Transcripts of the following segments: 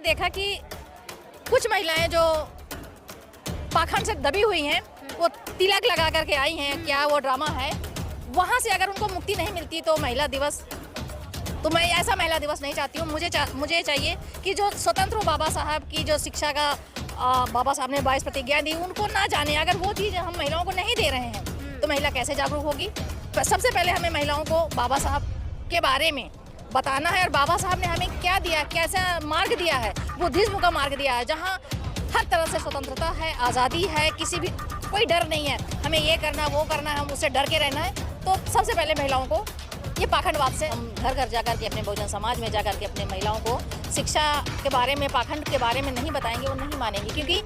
देखा कि कुछ महिलाएं जो पाखंड से दबी हुई हैं, वो तिलक लगा करके आई हैं, क्या वो ड्रामा है, वहाँ से अगर उनको मुक्ति नहीं मिलती तो महिला दिवस, तो मैं ऐसा महिला दिवस नहीं चाहती हूँ। मुझे चाहिए कि जो स्वतंत्र हो बाबा साहब की जो शिक्षा का बाबा साहब ने 22 प्रतिज्ञा दी, उनको ना जाने। अगर वो चीज़ हम महिलाओं को नहीं दे रहे हैं तो महिला कैसे जागरूक होगी। सबसे पहले हमें महिलाओं को बाबा साहब के बारे में बताना है, और बाबा साहब ने हमें क्या दिया, कैसा मार्ग दिया है, बुद्धिज्म का मार्ग दिया है, जहाँ हर तरह से स्वतंत्रता है, आज़ादी है, किसी भी कोई डर नहीं है, हमें ये करना वो करना है, हम उससे डर के रहना है। तो सबसे पहले महिलाओं को ये पाखंडवाद से, हम घर घर जाकर के अपने बहुजन समाज में जाकर के अपने महिलाओं को शिक्षा के बारे में, पाखंड के बारे में नहीं बताएंगे, वो नहीं मानेंगी। क्योंकि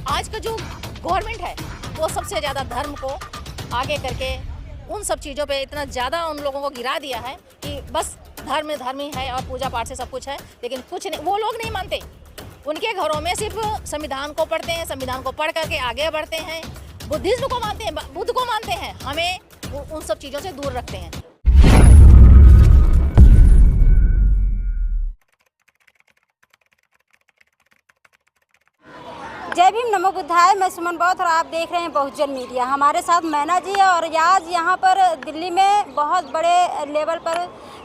आज का जो गवर्नमेंट है वो सबसे ज़्यादा धर्म को आगे करके उन सब चीज़ों पे इतना ज़्यादा उन लोगों को गिरा दिया है कि बस धर्म ही है और पूजा पाठ से सब कुछ है, लेकिन कुछ नहीं, वो लोग नहीं मानते। उनके घरों में सिर्फ संविधान को पढ़ते हैं, संविधान को पढ़ करके आगे बढ़ते हैं, बुद्धिज्म को मानते हैं, बुद्ध को मानते हैं, हमें उन सब चीज़ों से दूर रखते हैं। जय भीम, नमो बुद्धाय। मैं सुमन बौद्ध और आप देख रहे हैं बहुजन मीडिया। हमारे साथ मैना जी है और आज यहाँ पर दिल्ली में बहुत बड़े लेवल पर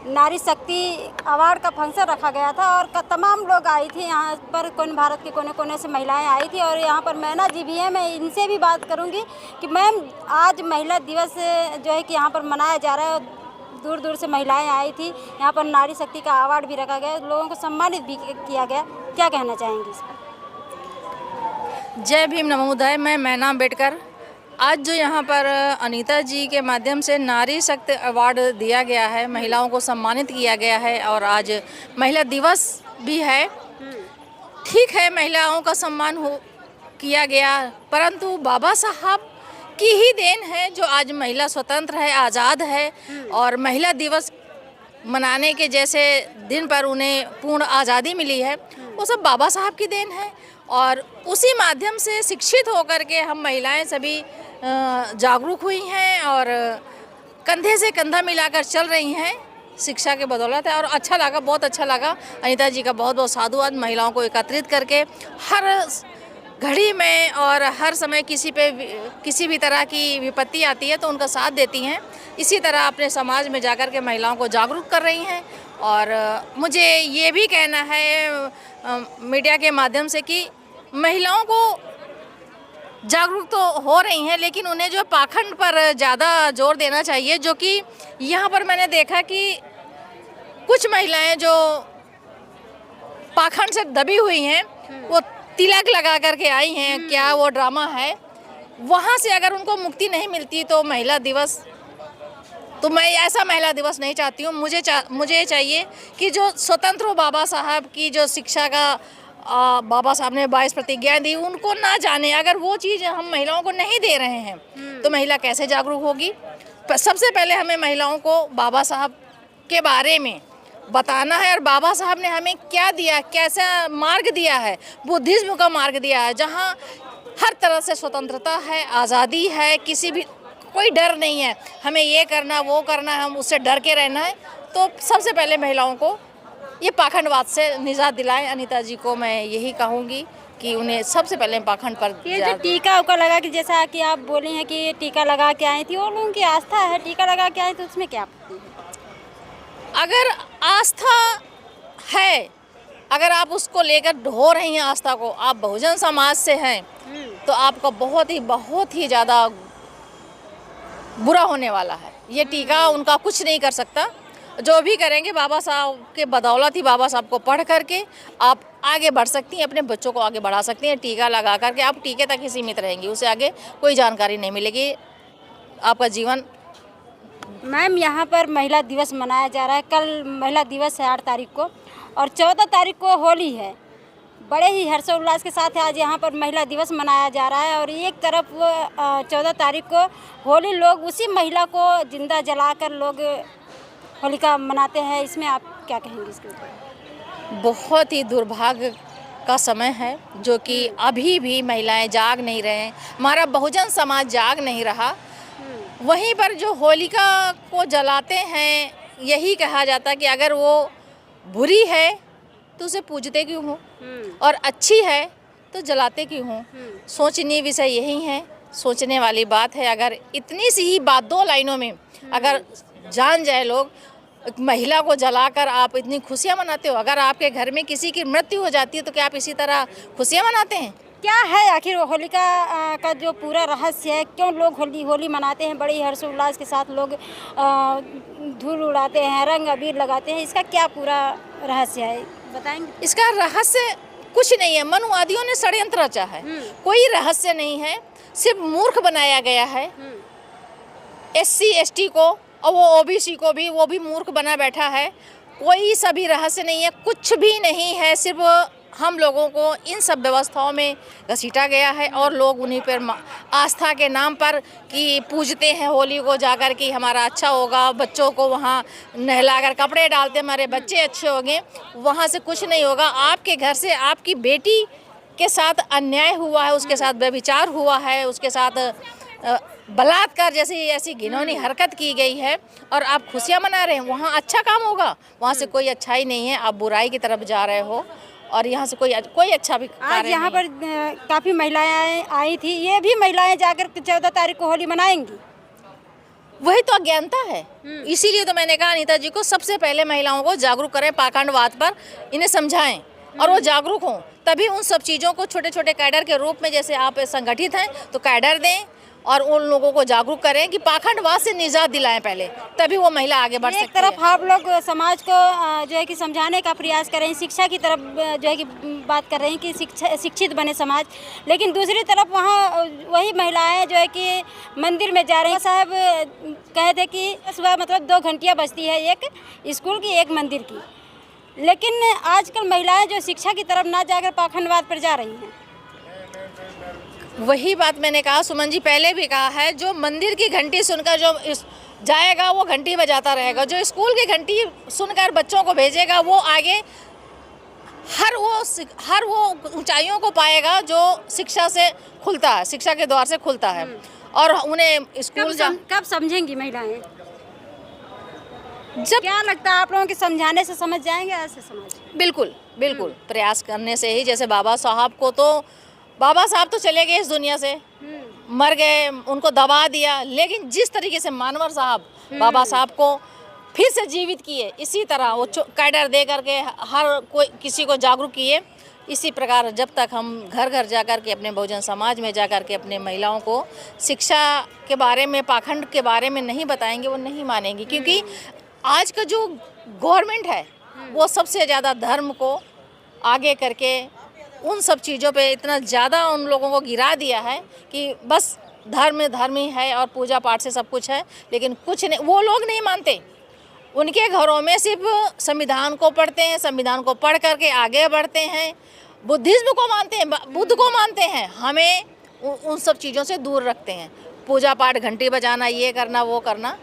नारी शक्ति अवार्ड का फंक्शन रखा गया था और तमाम लोग आई थी यहाँ पर, कोने भारत के कोने कोने से महिलाएं आई थी और यहाँ पर मैना जी भी हैं। मैं इनसे भी बात करूँगी कि मैम, आज महिला दिवस जो है कि यहाँ पर मनाया जा रहा है, दूर दूर से महिलाएं आई थी, यहाँ पर नारी शक्ति का अवार्ड भी रखा गया, लोगों को सम्मानित भी किया गया, क्या कहना चाहेंगी इस पर? जय भीम, नमो बुद्धाय। मैं मैना अम्बेडकर। आज जो यहाँ पर अनीता जी के माध्यम से नारी शक्ति अवार्ड दिया गया है, महिलाओं को सम्मानित किया गया है और आज महिला दिवस भी है। ठीक है, महिलाओं का सम्मान किया गया, परंतु बाबा साहब की ही देन है जो आज महिला स्वतंत्र है, आज़ाद है और महिला दिवस मनाने के जैसे दिन पर उन्हें पूर्ण आज़ादी मिली है, वो सब बाबा साहब की देन है। और उसी माध्यम से शिक्षित होकर के हम महिलाएं सभी जागरूक हुई हैं और कंधे से कंधा मिलाकर चल रही हैं, शिक्षा के बदौलत है। और अच्छा लगा, बहुत अच्छा लगा। अनीता जी का बहुत बहुत साधुवाद। महिलाओं को एकत्रित करके हर घड़ी में और हर समय किसी भी तरह की विपत्ति आती है तो उनका साथ देती हैं। इसी तरह अपने समाज में जाकर के महिलाओं को जागरूक कर रही हैं। और मुझे ये भी कहना है मीडिया के माध्यम से कि महिलाओं को जागरूक तो हो रही हैं, लेकिन उन्हें जो पाखंड पर ज़्यादा जोर देना चाहिए, जो कि यहाँ पर मैंने देखा कि कुछ महिलाएं जो पाखंड से दबी हुई हैं, वो तिलक लगा करके आई हैं, क्या वो ड्रामा है, वहाँ से अगर उनको मुक्ति नहीं मिलती तो महिला दिवस, तो मैं ऐसा महिला दिवस नहीं चाहती हूँ। मुझे चाहिए कि जो स्वतंत्र हो बाबा साहब की जो शिक्षा का बाबा साहब ने 22 प्रतिज्ञा दी, उनको ना जाने। अगर वो चीज़ हम महिलाओं को नहीं दे रहे हैं तो महिला कैसे जागरूक होगी। सबसे पहले हमें महिलाओं को बाबा साहब के बारे में बताना है, और बाबा साहब ने हमें क्या दिया, कैसा मार्ग दिया है, बुद्धिज्म का मार्ग दिया है, जहाँ हर तरह से स्वतंत्रता है, आज़ादी है, किसी भी कोई डर नहीं है, हमें ये करना वो करना है, हम उससे डर के रहना है। तो सबसे पहले महिलाओं को ये पाखंडवाद से निजात दिलाएं। अनीता जी को मैं यही कहूँगी कि उन्हें सबसे पहले पाखंड पर, ये जो टीका उका लगा कि जैसा कि आप बोली हैं कि टीका लगा के आई थी, वो लोगों की आस्था है, टीका लगा के आई तो उसमें क्या आपत्ति है? अगर आस्था है, अगर आप उसको लेकर ढो रही हैं आस्था को, आप बहुजन समाज से हैं, तो आपका बहुत ही ज़्यादा बुरा होने वाला है। ये टीका उनका कुछ नहीं कर सकता। जो भी करेंगे बाबा साहब के बदौलत ही, बाबा साहब को पढ़ करके आप आगे बढ़ सकती हैं, अपने बच्चों को आगे बढ़ा सकती हैं। टीका लगा करके आप टीके तक ही सीमित रहेंगी, उससे आगे कोई जानकारी नहीं मिलेगी, आपका जीवन। मैम, यहाँ पर महिला दिवस मनाया जा रहा है, कल महिला दिवस है 8 तारीख को और 14 तारीख को होली है। बड़े ही हर्षोल्लास के साथ आज यहाँ पर महिला दिवस मनाया जा रहा है और एक तरफ 14 तारीख को होली, लोग उसी महिला को जिंदा जलाकर लोग होलिका मनाते हैं। इसमें आप क्या कहेंगे इसके ऊपर? बहुत ही दुर्भाग्य का समय है जो कि अभी भी महिलाएं जाग नहीं रहे हैं, हमारा बहुजन समाज जाग नहीं रहा। वहीं पर जो होलिका को जलाते हैं, यही कहा जाता कि अगर वो बुरी है तो उसे पूजते क्यों हो, और अच्छी है तो जलाते क्यों हो। सोचनीय विषय यही है, सोचने वाली बात है। अगर इतनी सी ही बात 2 लाइनों में अगर जान जाए लोग, महिला को जलाकर आप इतनी खुशियाँ मनाते हो। अगर आपके घर में किसी की मृत्यु हो जाती है तो क्या आप इसी तरह खुशियाँ मनाते हैं? क्या है आखिर होलिका का जो पूरा रहस्य है, क्यों लोग होली मनाते हैं? बड़ी हर्षोल्लास के साथ लोग धूल उड़ाते हैं, रंग अबीर लगाते हैं, इसका क्या पूरा रहस्य है, बताएंगे? इसका रहस्य कुछ नहीं है, मनुवादियों ने षड्यंत्र रचा है। कोई रहस्य नहीं है, सिर्फ मूर्ख बनाया गया है। SC ST को और वो OBC को भी, वो भी मूर्ख बना बैठा है। कोई सभी रहस्य नहीं है, कुछ भी नहीं है, सिर्फ हम लोगों को इन सब व्यवस्थाओं में घसीटा गया है और लोग उन्हीं पर आस्था के नाम पर कि पूजते हैं होली को जाकर कि हमारा अच्छा होगा, बच्चों को वहाँ नहलाकर कपड़े डालते हमारे बच्चे अच्छे होंगे। वहाँ से कुछ नहीं होगा। आपके घर से आपकी बेटी के साथ अन्याय हुआ है, उसके साथ व्यभिचार हुआ है, उसके साथ बलात्कार जैसी ऐसी घिनौनी हरकत की गई है और आप खुशियाँ मना रहे हैं। वहाँ अच्छा काम होगा, वहाँ से कोई अच्छाई नहीं है। आप बुराई की तरफ जा रहे हो और यहाँ से कोई अच्छा भी आज यहाँ पर काफ़ी महिलाएं आई थी, ये भी महिलाएं जाकर 14 तारीख को होली मनाएंगी। वही तो अज्ञानता है। इसीलिए तो मैंने कहा अनीता जी को सबसे पहले महिलाओं को जागरूक करें, पाखंडवाद पर इन्हें समझाएं और वो जागरूक हों, तभी उन सब चीज़ों को छोटे छोटे कैडर के रूप में, जैसे आप संगठित हैं तो कैडर दें और उन लोगों को जागरूक करें कि पाखंडवाद से निजात दिलाएं पहले, तभी वो महिला आगे बढ़ सकती है। एक तरफ आप लोग समाज को जो है कि समझाने का प्रयास कर रहे हैं, शिक्षा की तरफ जो है कि बात कर रहे हैं कि शिक्षित बने समाज, लेकिन दूसरी तरफ वहाँ वही महिलाएं जो है कि मंदिर में जा रही हैं। साहब कहे थे कि सुबह मतलब 2 घंटियाँ बजती है, एक स्कूल की एक मंदिर की, लेकिन आजकल महिलाएं जो शिक्षा की तरफ ना जाकर पाखंडवाद पर जा रही हैं। वही बात मैंने कहा, सुमन जी पहले भी कहा है, जो मंदिर की घंटी सुनकर जो जाएगा वो घंटी बजाता रहेगा, जो स्कूल की घंटी सुनकर बच्चों को भेजेगा वो आगे हर वो ऊंचाइयों को पाएगा जो शिक्षा से खुलता है, शिक्षा के द्वार से खुलता है। और उन्हें स्कूल कब समझेंगी महिलाएं? जब क्या लगता है आप लोगों के समझाने से समझ जाएंगे ऐसे समाज? बिल्कुल बिल्कुल, प्रयास करने से ही। जैसे बाबा साहब तो चले गए इस दुनिया से, मर गए, उनको दबा दिया, लेकिन जिस तरीके से मानवर साहब बाबा साहब को फिर से जीवित किए, इसी तरह वो कैडर दे करके हर कोई किसी को जागरूक किए। इसी प्रकार जब तक हम घर घर जा कर के, अपने बहुजन समाज में जा कर के अपने महिलाओं को शिक्षा के बारे में, पाखंड के बारे में नहीं बताएंगे, वो नहीं मानेंगी। क्योंकि आज का जो गवर्नमेंट है वो सबसे ज़्यादा धर्म को आगे करके उन सब चीज़ों पे इतना ज़्यादा उन लोगों को गिरा दिया है कि बस धर्म ही है और पूजा पाठ से सब कुछ है, लेकिन कुछ नहीं, वो लोग नहीं मानते। उनके घरों में सिर्फ संविधान को पढ़ते हैं, संविधान को पढ़ करके आगे बढ़ते हैं, बुद्धिज्म को मानते हैं, बुद्ध को मानते हैं। हमें उन सब चीज़ों से दूर रखते हैं। पूजा पाठ, घंटी बजाना, ये करना वो करना,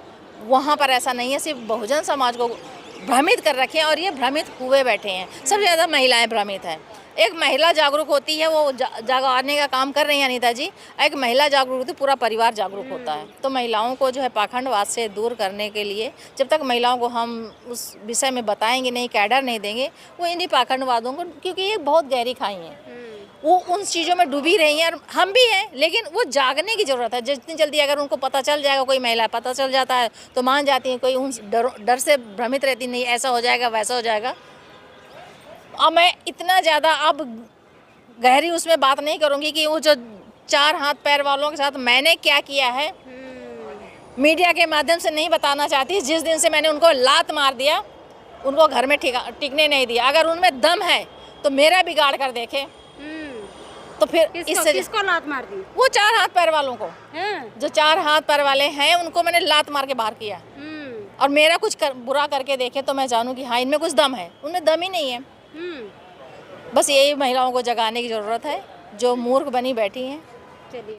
वहाँ पर ऐसा नहीं है। सिर्फ बहुजन समाज को भ्रमित कर रखे हैं और ये भ्रमित हुए बैठे हैं। सबसे ज़्यादा महिलाएं भ्रमित हैं। एक महिला जागरूक होती है, वो जागवाने का काम कर रही हैं अनीता जी। एक महिला जागरूक होती है, पूरा परिवार जागरूक होता है। तो महिलाओं को जो है पाखंडवाद से दूर करने के लिए, जब तक महिलाओं को हम उस विषय में बताएंगे नहीं, कैडर नहीं देंगे, वो इन्हीं पाखंडवादों को, क्योंकि ये बहुत गहरी खाई हैं, वो उन चीज़ों में डूबी रही हैं और हम भी हैं, लेकिन वो जागने की ज़रूरत है। जितनी जल्दी अगर उनको पता चल जाएगा, कोई महिला पता चल जाता है तो मान जाती है, कोई उन डर से भ्रमित रहती नहीं, ऐसा हो जाएगा वैसा हो जाएगा। अब मैं इतना ज़्यादा अब गहरी उसमें बात नहीं करूँगी कि वो जो 4 हाथ पैर वालों के साथ मैंने क्या किया है, मीडिया के माध्यम से नहीं बताना चाहती। जिस दिन से मैंने उनको लात मार दिया, उनको घर में टिकने नहीं दिया। अगर उनमें दम है तो मेरा बिगाड़ कर देखे। तो फिर किसको लात मार दी? वो 4 हाथ पैर वालों को, जो 4 हाथ पैर वाले हैं उनको मैंने लात मार के बाहर किया। और मेरा कुछ बुरा करके देखे तो मैं जानूँ कि हाँ इनमें कुछ दम है। उनमें दम ही नहीं है। बस यही महिलाओं को जगाने की ज़रूरत है जो मूर्ख बनी बैठी हैं। चलिए।